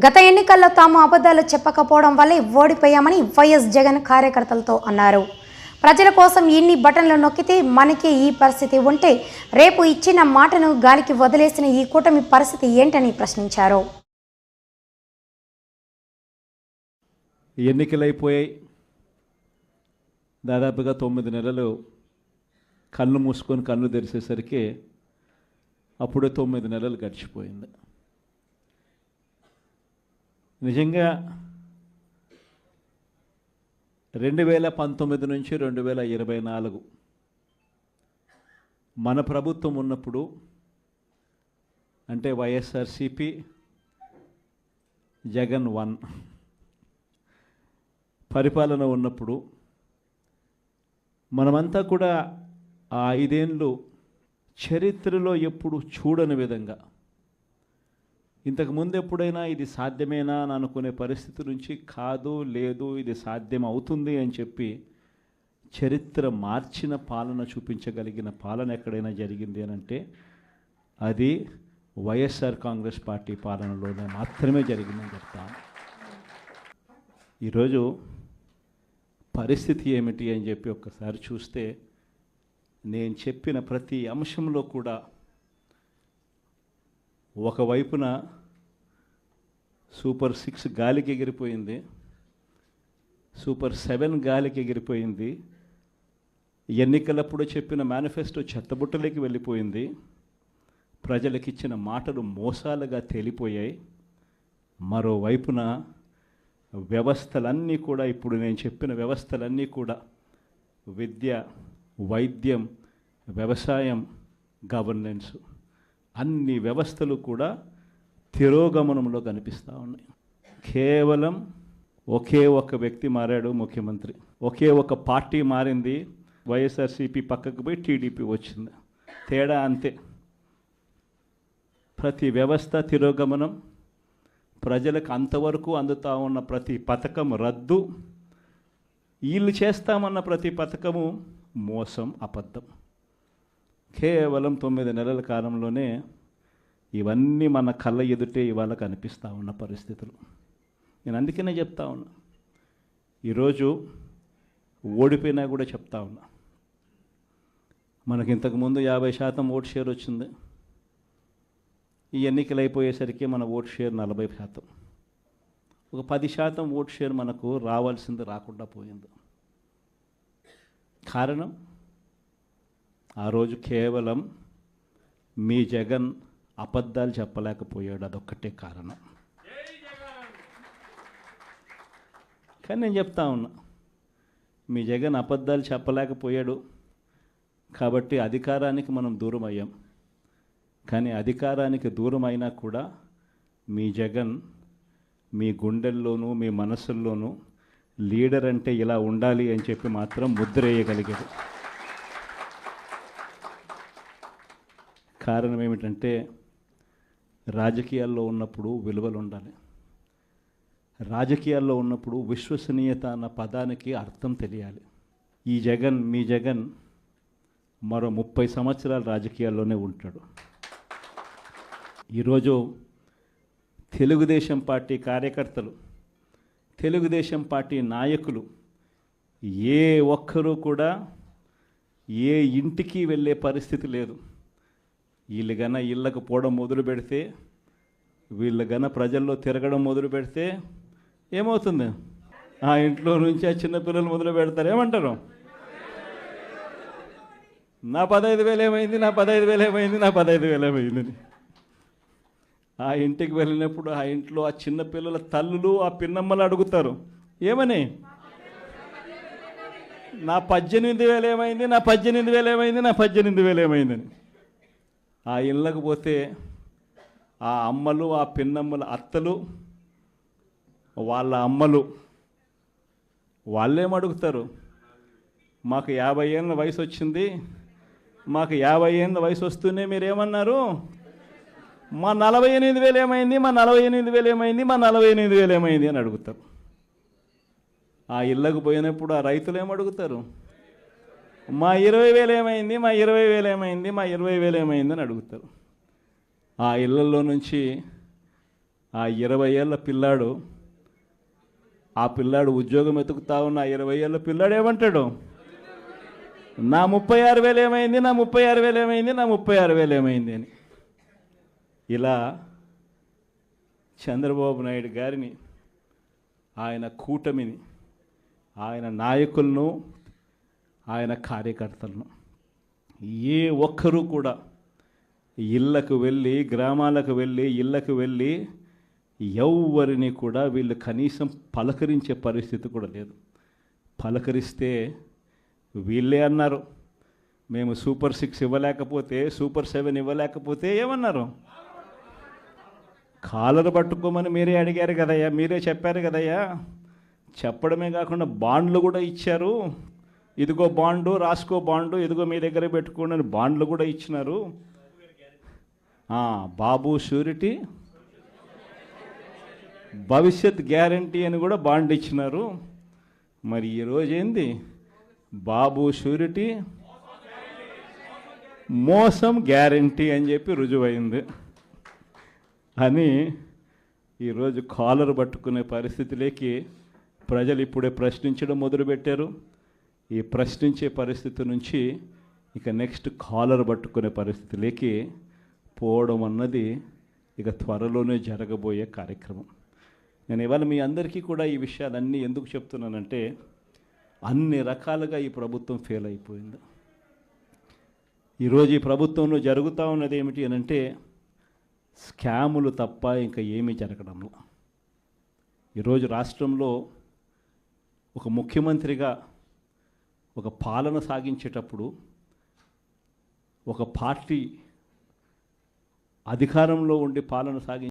గత ఎన్నికల్లో తాము అబద్ధాలు చెప్పకపోవడం వల్లే ఓడిపోయామని వైఎస్ జగన్ కార్యకర్తలతో అన్నారు. ప్రజల కోసం ఇన్ని బటన్లు నొక్కితే మనకి ఈ పరిస్థితి ఉంటే రేపు ఇచ్చిన మాటను గాలికి వదిలేసిన ఈ కూటమి పరిస్థితి ఏంటని ప్రశ్నించారు. ఎన్నికలైపోయాయి. దాదాపుగా 9 నెలలు కళ్ళు మూసుకొని కళ్ళు తెరిచేసరికి అప్పుడే 9 నెలలు గడిచిపోయింది. నిజంగా 2019 నుంచి 2024 మన ప్రభుత్వం ఉన్నప్పుడు, అంటే వైఎస్ఆర్సిపి జగన్ 1 పరిపాలన ఉన్నప్పుడు మనమంతా కూడా ఆ 5 ఏళ్ళు చరిత్రలో ఎప్పుడు చూడని విధంగా, ఇంతకుముందు ఎప్పుడైనా ఇది సాధ్యమేనా అని అనుకునే పరిస్థితి నుంచి కాదు, లేదు, ఇది సాధ్యం అవుతుంది అని చెప్పి చరిత్ర మార్చిన పాలన చూపించగలిగిన పాలన ఎక్కడైనా జరిగింది అని అంటే అది వైఎస్ఆర్ కాంగ్రెస్ పార్టీ పాలనలోనే మాత్రమే జరిగిందని చెప్తాను. ఈరోజు పరిస్థితి ఏమిటి అని చెప్పి ఒక్కసారి చూస్తే, నేను చెప్పిన ప్రతి అంశంలో కూడా ఒకవైపున సూపర్ 6 గాలికి ఎగిరిపోయింది, సూపర్ 7 గాలికి ఎగిరిపోయింది, ఎన్నికలప్పుడు చెప్పిన మేనిఫెస్టో చెత్తబుట్టలోకి వెళ్ళిపోయింది, ప్రజలకు ఇచ్చిన మాటలు మోసాలుగా తేలిపోయాయి. మరోవైపున వ్యవస్థలన్నీ కూడా, ఇప్పుడు నేను చెప్పిన వ్యవస్థలన్నీ కూడా విద్య, వైద్యం, వ్యవసాయం, గవర్నెన్స్, అన్ని వ్యవస్థలు కూడా తిరోగమనంలో కనిపిస్తూ ఉన్నాయి. కేవలం ఒకే ఒక వ్యక్తి మారాడు, ముఖ్యమంత్రి. ఒకే ఒక పార్టీ మారింది, వైఎస్ఆర్సీపీ పక్కకు పోయి టీడీపీ వచ్చింది. తేడా అంతే. ప్రతి వ్యవస్థ తిరోగమనం, ప్రజలకు అంతవరకు అందుతూ ఉన్న ప్రతి పథకం రద్దు, వీళ్ళు చేస్తామన్న ప్రతి పథకము మోసం, అబద్ధం. కేవలం 9 నెలల కాలంలోనే ఇవన్నీ మన కళ్ళ ఎదుటే ఇవాళ కనిపిస్తూ ఉన్న పరిస్థితులు. నేను అందుకనే చెప్తా ఉన్నా, ఈరోజు ఓడిపోయినా కూడా చెప్తా ఉన్నా, మనకి ఇంతకుముందు 50% ఓట్ షేర్ వచ్చింది. ఈ ఎన్నికలు అయిపోయేసరికి మన ఓట్ షేర్ 40%. ఒక 10% ఓట్ షేర్ మనకు రావాల్సింది రాకుండా పోయింది. కారణం, ఆ రోజు కేవలం మీ జగన్ అబద్ధాలు చెప్పలేకపోయాడు, అదొక్కటే కారణం. కానీ నేను చెప్తా ఉన్నా, మీ జగన్ అబద్ధాలు చెప్పలేకపోయాడు కాబట్టి అధికారానికి మనం దూరం అయ్యాం. కానీ అధికారానికి దూరం అయినా కూడా మీ జగన్ మీ గుండెల్లోనూ మీ మనసుల్లోనూ లీడర్ అంటే ఇలా ఉండాలి అని చెప్పి మాత్రం ముద్ర వేయగలిగాడు. కారణం ఏమిటంటే, రాజకీయాల్లో ఉన్నప్పుడు విలువలు ఉండాలి. రాజకీయాల్లో ఉన్నప్పుడు విశ్వసనీయత అన్న పదానికి అర్థం తెలియాలి. ఈ జగన్, మీ జగన్ మరో 30 సంవత్సరాలు రాజకీయాల్లోనే ఉంటాడు. ఈరోజు తెలుగుదేశం పార్టీ కార్యకర్తలు, తెలుగుదేశం పార్టీ నాయకులు ఏ ఒక్కరూ కూడా ఏ ఇంటికి వెళ్ళే పరిస్థితి లేదు. వీళ్ళు గన ఇళ్ళకు పోవడం మొదలు పెడితే, వీళ్ళు గన ప్రజల్లో తిరగడం మొదలు పెడితే ఏమవుతుంది? ఆ ఇంట్లో నుంచి ఆ చిన్నపిల్లలు మొదలు పెడతారు. ఏమంటారు? నా 15,000 ఏమైంది, నా 15,000 ఏమైంది, నా 15,000 ఏమైందని. ఆ ఇంటికి వెళ్ళినప్పుడు ఆ ఇంట్లో ఆ చిన్నపిల్లల తల్లులు, ఆ పిన్నమ్మలు అడుగుతారు, ఏమని? నా 18,000 ఏమైంది, నా 18,000 ఏమైంది, నా 18,000 ఏమైందని. ఆ ఇళ్ళకు పోతే ఆ అమ్మలు, ఆ పిన్నమ్మల అత్తలు, వాళ్ళ అమ్మలు వాళ్ళేమడుగుతారు? మాకు 50 ఏళ్ళ వయసు వచ్చింది, మాకు 50 ఏళ్ళ వయసు వస్తూనే మీరేమన్నారు? మా 48,000 ఏమైంది, మా 48,000 ఏమైంది, మా 48,000 ఏమైంది అని అడుగుతారు. ఆ ఇళ్ళకు పోయినప్పుడు ఆ రైతులు ఏమడుగుతారు? మా 20,000 ఏమైంది, మా 20,000 ఏమైంది, మా 20,000 ఏమైంది అని అడుగుతారు. ఆ ఇళ్ళల్లో నుంచి ఆ 20 ఏళ్ళ పిల్లాడు ఉద్యోగం వెతుకుతా ఉన్న ఆ 20 ఏళ్ళ పిల్లాడు ఏమంటాడు? నా 36,000 ఏమైంది, నా 36,000 ఏమైంది, నా 36,000 ఏమైంది అని. ఇలా చంద్రబాబు నాయుడు గారిని, ఆయన కూటమిని, ఆయన నాయకులను, ఆయన కార్యకర్తలను ఏ ఒక్కరూ కూడా ఇళ్ళకు వెళ్ళి, గ్రామాలకు వెళ్ళి, ఇళ్ళకు వెళ్ళి ఎవరిని కూడా వీళ్ళు కనీసం పలకరించే పరిస్థితి కూడా లేదు. పలకరిస్తే వీళ్ళే అన్నారు, మేము సూపర్ 6 ఇవ్వలేకపోతే, సూపర్ 7 ఇవ్వలేకపోతే ఏమన్నారు? కాలర్ పట్టుకోమని మీరే అడిగారు కదయ్యా, మీరే చెప్పారు కదయ్యా. చెప్పడమే కాకుండా బాండ్లు కూడా ఇచ్చారు. ఇదిగో బాండు, రాసుకో బాండు, ఇదిగో మీ దగ్గర పెట్టుకోండి అని బాండ్లు కూడా ఇచ్చినారు. బాబు షూరిటీ, భవిష్యత్ గ్యారంటీ అని కూడా బాండ్ ఇచ్చినారు. మరి ఈరోజు ఏంది? బాబు షూరిటీ, మోసం గ్యారంటీ అని చెప్పి రుజువైంది అని ఈరోజు కాలర్ పట్టుకునే పరిస్థితిలోకి ప్రజలు ఇప్పుడే ప్రశ్నించడం మొదలుపెట్టారు. ఈ ప్రశ్నించే పరిస్థితి నుంచి ఇక నెక్స్ట్ కాలర్ పట్టుకునే పరిస్థితిలోకి పోవడం అన్నది ఇక త్వరలోనే జరగబోయే కార్యక్రమం. నేను ఇవాళ మీ అందరికీ కూడా ఈ విషయాలన్నీ ఎందుకు చెప్తున్నానంటే, అన్ని రకాలుగా ఈ ప్రభుత్వం ఫెయిల్ అయిపోయింది. ఈరోజు ఈ ప్రభుత్వంలో జరుగుతూ ఉన్నది ఏమిటి అని అంటే, స్కాములు తప్ప ఇంకా ఏమీ జరగడంలో. ఈరోజు రాష్ట్రంలో ఒక ముఖ్యమంత్రిగా ఒక పాలన సాగించేటప్పుడు, ఒక పార్టీ అధికారంలో ఉండి పాలన